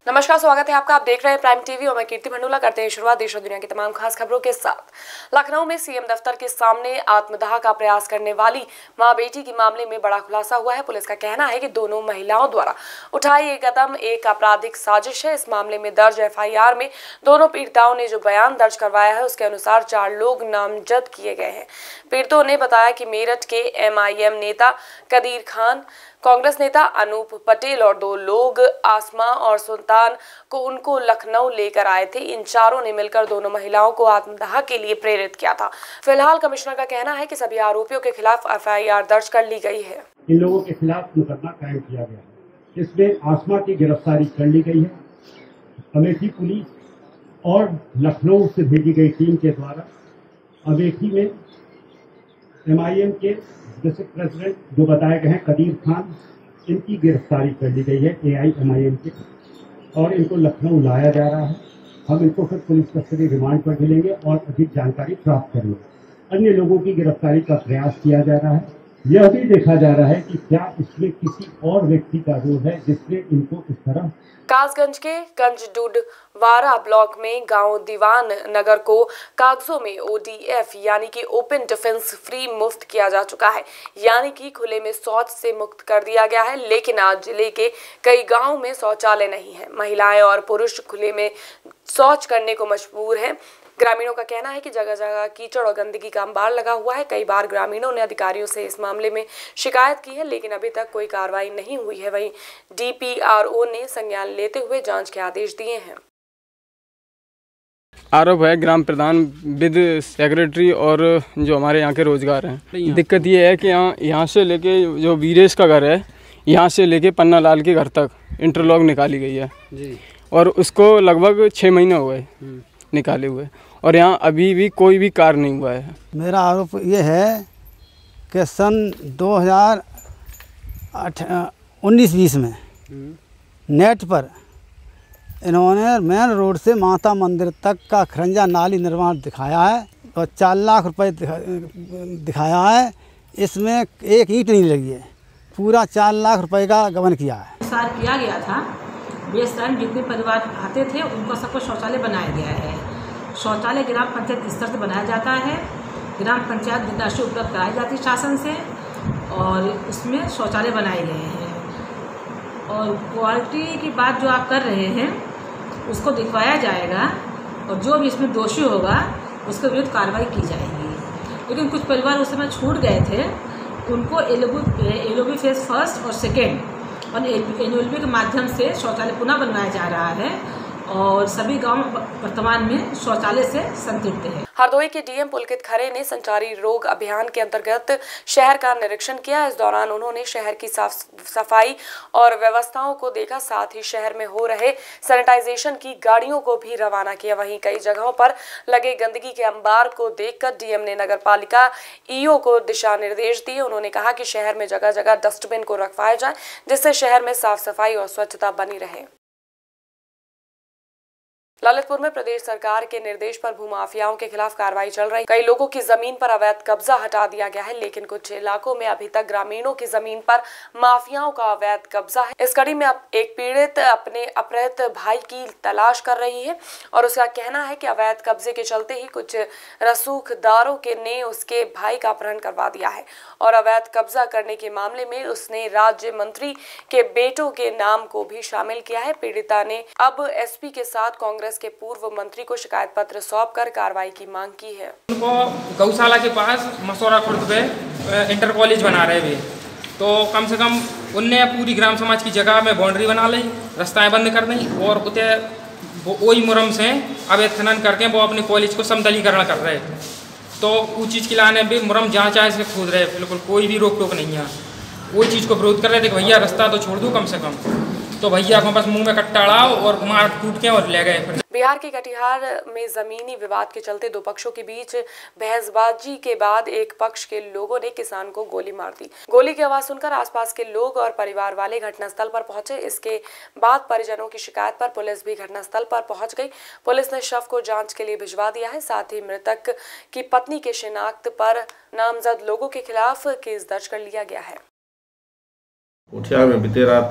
नमस्कार, स्वागत है आपका। आप देख रहे हैं प्राइम टीवी और मैं कीर्ति भंडूला। करते हैं शुरुआत देश और दुनिया की तमाम खास खबरों के साथ। लखनऊ में सीएम दफ्तर के सामने आत्मदाह का प्रयास करने वाली मां बेटी के मामले में बड़ा खुलासा हुआ है। पुलिस का कहना है कि दोनों महिलाओं द्वारा उठाई ये कदम एक आपराधिक साजिश है। इस मामले में दर्ज एफआईआर में दोनों पीड़िताओं ने जो बयान दर्ज करवाया है उसके अनुसार 4 लोग नामजद किए गए हैं। पीड़ितों ने बताया कि मेरठ के एमआईएम नेता कदीर खान, कांग्रेस नेता अनूप पटेल और 2 लोग आसमा और सुल्तान को उनको लखनऊ लेकर आए थे। इन चारों ने मिलकर दोनों महिलाओं को आत्मदाह के लिए प्रेरित किया था। फिलहाल कमिश्नर का कहना है कि सभी आरोपियों के खिलाफ एफआईआर दर्ज कर ली गई है। इन लोगों के खिलाफ मुकदमा कायम किया गया है। इसमें आसमा की गिरफ्तारी कर ली गई है। अमेठी पुलिस और लखनऊ से भेजी गई टीम के द्वारा अमेठी में एमआईएम के डिस्ट्रिक्ट प्रेसिडेंट जो बताए गए हैं कदीर खान, इनकी गिरफ्तारी कर ली गई है एआईएमआईएम के, और इनको लखनऊ लाया जा रहा है। हम इनको फिर पुलिस कस्टडी रिमांड पर मिलेंगे और अधिक जानकारी प्राप्त करेंगे। अन्य लोगों की गिरफ्तारी का प्रयास किया जा रहा है। यह भी देखा जा रहा है कि क्या इसमें किसी और व्यक्ति का रोल है जिसने इनको इस तरह। कासगंज के कंजडुडवारा ब्लॉक में गांव दीवान नगर को कागजों में ओडीएफ यानी कि ओपन डिफेंस फ्री मुफ्त किया जा चुका है, यानी कि खुले में शौच से मुक्त कर दिया गया है। लेकिन आज जिले के कई गांवों में शौचालय नहीं है। महिलाएं और पुरुष खुले में शौच करने को मजबूर हैं। ग्रामीणों का कहना है कि जगह जगह कीचड़ और गंदगी का अंबार लगा हुआ है। कई बार ग्रामीणों ने अधिकारियों से इस मामले में शिकायत की है, लेकिन अभी तक कोई कार्रवाई नहीं हुई है। वहीं डीपीआरओ ने संज्ञान लेते हुए जांच के आदेश दिए हैं। आरोप है ग्राम प्रधान विद सेक्रेटरी और जो हमारे यहाँ के रोजगार हैं। दिक्कत ये है कि यहाँ से लेके जो वीरेश का घर है, यहाँ से लेके पन्ना लाल के घर तक इंटरलॉक निकाली गई है जी। और उसको लगभग 6 महीने हो गए निकाले हुए, और यहाँ अभी भी कोई भी कार्य नहीं हुआ है। मेरा आरोप ये है कि सन 2019-20 में नेट पर इन्होंने मेन रोड से माता मंदिर तक का खरंजा नाली निर्माण दिखाया है और 4 लाख रुपए दिखाया है। इसमें एक ईंट नहीं लगी है। पूरा 4 लाख रुपए का गबन किया है। साल किया गया था। बेसरण जितने परिवार आते थे उनको सबको शौचालय बनाया गया है। शौचालय ग्राम पंचायत स्तर से बनाया जाता है। ग्राम पंचायत धनराशि उपलब्ध कराई जाती है शासन से, और उसमें शौचालय बनाए गए हैं। और क्वालिटी की बात जो आप कर रहे हैं उसको दिखवाया जाएगा, और जो भी इसमें दोषी होगा उसके विरुद्ध कार्रवाई की जाएगी। लेकिन कुछ परिवार उस समय छूट गए थे, उनको एलओबी फेज 1 और 2 और एनओएलबी के माध्यम से शौचालय पुनः बनवाया जा रहा है, और सभी गांव वर्तमान में शौचालय से संतुष्ट हैं। हरदोई के डीएम पुलकित खरे ने संचारी रोग अभियान के अंतर्गत शहर का निरीक्षण किया। इस दौरान उन्होंने शहर की साफ सफाई और व्यवस्थाओं को देखा, साथ ही शहर में हो रहे सैनिटाइजेशन की गाड़ियों को भी रवाना किया। वहीं कई जगहों पर लगे गंदगी के अंबार को देखकर डीएम ने नगर पालिका ईओ को दिशा निर्देश दिए। उन्होंने कहा कि शहर में जगह जगह डस्टबिन को रखवाया जाए, जिससे शहर में साफ सफाई और स्वच्छता बनी रहे। ललितपुर में प्रदेश सरकार के निर्देश पर भूमाफियाओं के खिलाफ कार्रवाई चल रही। कई लोगों की जमीन पर अवैध कब्जा हटा दिया गया है, लेकिन कुछ इलाकों में अभी तक ग्रामीणों की जमीन पर माफियाओं का अवैध कब्जा है। इस कड़ी में अब एक पीड़ित अपने अपहृत भाई की तलाश कर रही है, और उसका कहना है कि अवैध कब्जे के चलते ही कुछ रसूखदारों ने उसके भाई का अपहरण करवा दिया है, और अवैध कब्जा करने के मामले में उसने राज्य मंत्री के बेटों के नाम को भी शामिल किया है। पीड़िता ने अब एसपी के साथ कांग्रेस के पूर्व मंत्री को शिकायत पत्र सौंपकर कार्रवाई की मांग की है। उनको गौशाला के पास मसौरा खुर्द पे इंटर कॉलेज बना रहे थे, तो कम से कम उनने पूरी ग्राम समाज की जगह में बाउंड्री बना ली, रास्ताएं बंद कर दी, और उते वही मुरम से अवैध खनन करके वो अपने कॉलेज को समतलीकरण कर रहे। तो वो चीज़ के लाने भी मुरम जहाँ चाहे से खोद रहे, बिल्कुल कोई भी रोक टोक नहीं है। वो चीज़ को विरोध कर रहे थे कि भैया रास्ता तो छोड़ दो कम से कम, तो भैया को बस मुंह में कट्टा अड़ाओ और मार कूट के और ले गए। बिहार के कटिहार में जमीनी विवाद के चलते 2 पक्षों के बीच बहसबाजी के बाद एक पक्ष के लोगों ने किसान को गोली मार दी। गोली की आवाज सुनकर आसपास के लोग और परिवार वाले घटनास्थल पर पहुंचे। इसके बाद परिजनों की शिकायत पर पुलिस भी घटनास्थल पर पहुंच गई। पुलिस ने शव को जांच के लिए भिजवा दिया है। साथ ही मृतक की पत्नी के शिनाख्त पर नामजद लोगों के खिलाफ केस दर्ज कर लिया गया है। उठिया में बीते रात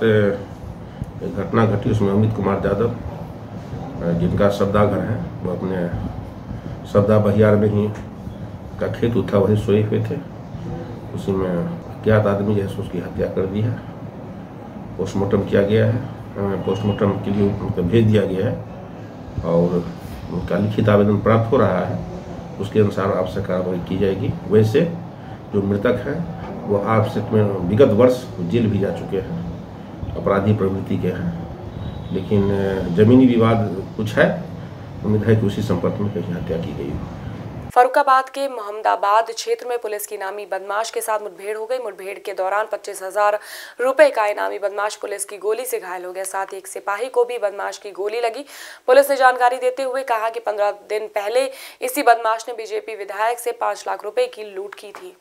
एक घटना घटी, उसमें अमित कुमार यादव जिनका सब्दा घर है, वो अपने सब्दा बहियार में ही का खेत था, वही सोए हुए थे। उसी में अज्ञात आदमी जैसे उसकी हत्या कर दी है। पोस्टमार्टम किया गया है, पोस्टमार्टम के लिए उनको भेज दिया गया है और उनका लिखित आवेदन प्राप्त हो रहा है। उसके अनुसार आवश्यक कार्रवाई की जाएगी। वैसे जो मृतक है वो आवश्यक में विगत वर्ष जेल भी जा चुके हैं, अपराधी प्रवृत्ति के हैं, लेकिन जमीनी विवाद कुछ है। उम्मीद है कि उसी संपर्क में कहीं हत्या की गई हो। फरुखाबाद के मोहम्मदाबाद क्षेत्र में पुलिस की इनामी बदमाश के साथ मुठभेड़ हो गई। मुठभेड़ के दौरान 25,000 रुपए का इनामी बदमाश पुलिस की गोली से घायल हो गया। साथ ही एक सिपाही को भी बदमाश की गोली लगी। पुलिस ने जानकारी देते हुए कहा कि 15 दिन पहले इसी बदमाश ने बीजेपी विधायक से 5 लाख रुपए की लूट की थी।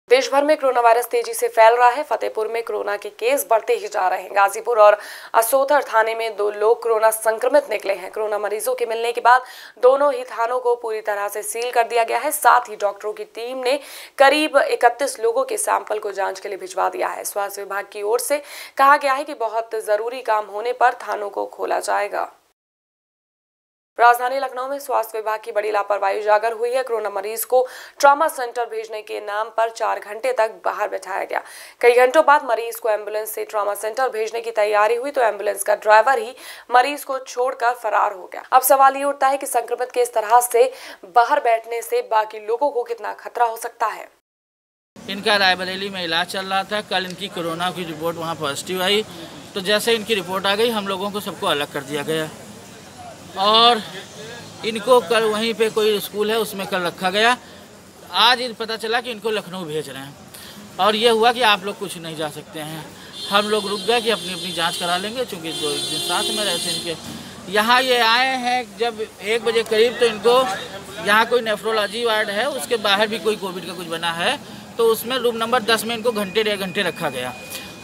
देश भर में कोरोना वायरस तेजी से फैल रहा है। फतेहपुर में कोरोना के केस बढ़ते ही जा रहे हैं। गाजीपुर और असोथर थाने में 2 लोग कोरोना संक्रमित निकले हैं। कोरोना मरीजों के मिलने के बाद दोनों ही थानों को पूरी तरह से सील कर दिया गया है। साथ ही डॉक्टरों की टीम ने करीब 31 लोगों के सैंपल को जांच के लिए भिजवा दिया है। स्वास्थ्य विभाग की ओर से कहा गया है कि बहुत जरूरी काम होने पर थानों को खोला जाएगा। राजधानी लखनऊ में स्वास्थ्य विभाग की बड़ी लापरवाही उजागर हुई है। कोरोना मरीज को ट्रॉमा सेंटर भेजने के नाम पर 4 घंटे तक बाहर बैठाया गया। कई घंटों बाद मरीज को एम्बुलेंस से ट्रॉमा सेंटर भेजने की तैयारी हुई तो एम्बुलेंस का ड्राइवर ही मरीज को छोड़कर फरार हो गया। अब सवाल ये उठता है कि संक्रमित के इस तरह से बाहर बैठने से बाकी लोगों को कितना खतरा हो सकता है। इनका रायबरेली में इलाज चल रहा था। कल इनकी कोरोना की रिपोर्ट वहाँ पॉजिटिव आई, तो जैसे इनकी रिपोर्ट आ गई हम लोगों को सबको अलग कर दिया गया और इनको कल वहीं पे कोई स्कूल है उसमें कल रखा गया। आज पता चला कि इनको लखनऊ भेज रहे हैं और ये हुआ कि आप लोग कुछ नहीं जा सकते हैं। हम लोग रुक गए कि अपनी अपनी जांच करा लेंगे, चूँकि 2 दिन साथ में रहते इनके। यहाँ ये आए हैं जब 1 बजे करीब, तो इनको यहाँ कोई नेफ्रोलॉजी वार्ड है, उसके बाहर भी कोई कोविड का कुछ बना है, तो उसमें रूम नंबर 10 में इनको घंटे 1.5 घंटे रखा गया।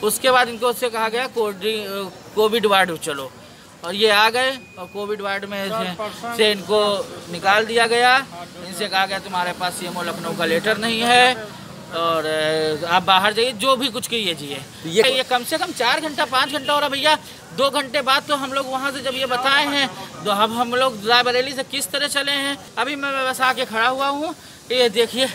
उसके बाद इनको उससे कहा गया कोविड वार्ड चलो, और ये आ गए और कोविड वार्ड में से इनको निकाल दिया गया। इनसे कहा गया तुम्हारे पास सीएमओ लखनऊ का लेटर नहीं है और आप बाहर जाइए, जो भी कुछ कीजिए। ये कम से कम 4 घंटा 5 घंटा हो रहा भैया। 2 घंटे बाद तो हम लोग वहाँ से जब ये बताए हैं तो अब हम लोग रायबरेली से किस तरह चले हैं। अभी मैं बस आके खड़ा हुआ हूँ, ये देखिए।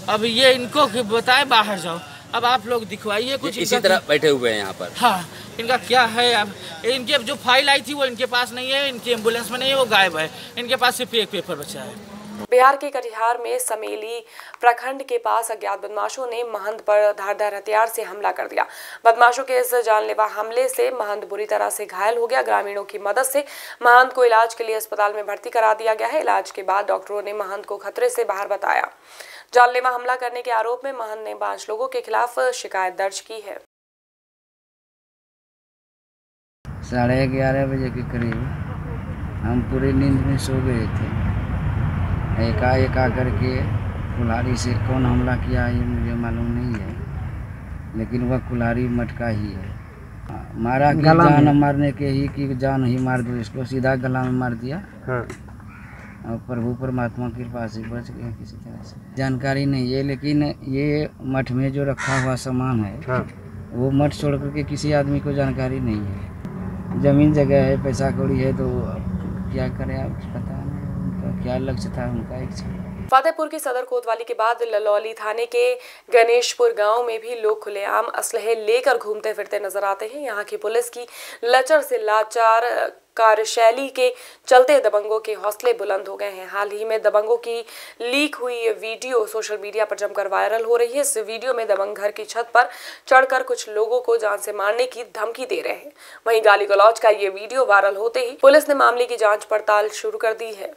अब ये इनको बताए बाहर जाओ, अब आप लोग दिखवाइए कुछ। इसी तरह बैठे हुए हैं यहाँ पर। हाँ, इनका क्या है। अब इनके जो फाइल आई थी वो इनके पास नहीं है, इनकी एम्बुलेंस में नहीं है, वो गायब है। इनके पास सिर्फ एक पेपर बचा है। बिहार के कटिहार में समेली प्रखंड के पास अज्ञात बदमाशों ने महंत पर धारदार हथियार से हमला कर दिया। बदमाशों के इस जानलेवा हमले से महंत बुरी तरह से घायल हो गया। ग्रामीणों की मदद से महंत को इलाज के लिए अस्पताल में भर्ती करा दिया गया है। इलाज के बाद डॉक्टरों ने महंत को खतरे से बाहर बताया। जानलेवा हमला करने के आरोप में महंत ने 5 लोगों के खिलाफ शिकायत दर्ज की है। 11:30 बजे के करीब हम पूरी नींद में सो गए थे। एकाएक आकर के कुल्हाड़ी से कौन हमला किया ये मुझे मालूम नहीं है, लेकिन वह कुल्हाड़ी मटका ही है। मारा कि जान मारने के ही कि जान ही मार दो, इसको सीधा गला में मार दिया। हाँ। और प्रभु परमात्मा की कृपा से बच गए किसी तरह से। जानकारी नहीं है, लेकिन ये मठ में जो रखा हुआ सामान है, हाँ, वो मठ छोड़ करके किसी आदमी को जानकारी नहीं है। जमीन जगह है, पैसा कौड़ी है, तो क्या करें आप, पता नहीं उनका क्या लक्ष्य था, उनका इच्छा। फतेहपुर की सदर कोतवाली के बाद ललौली थाने के गणेशपुर गांव में भी लोग खुलेआम असलहे लेकर घूमते फिरते नजर आते हैं। यहां की पुलिस की लचर से लाचार कार्यशैली के चलते दबंगों के हौसले बुलंद हो गए हैं। हाल ही में दबंगों की लीक हुई ये वीडियो सोशल मीडिया पर जमकर वायरल हो रही है। इस वीडियो में दबंग घर की छत पर चढ़कर कुछ लोगों को जान से मारने की धमकी दे रहे हैं। वहीं गाली गलौज का ये वीडियो वायरल होते ही पुलिस ने मामले की जांच पड़ताल शुरू कर दी है।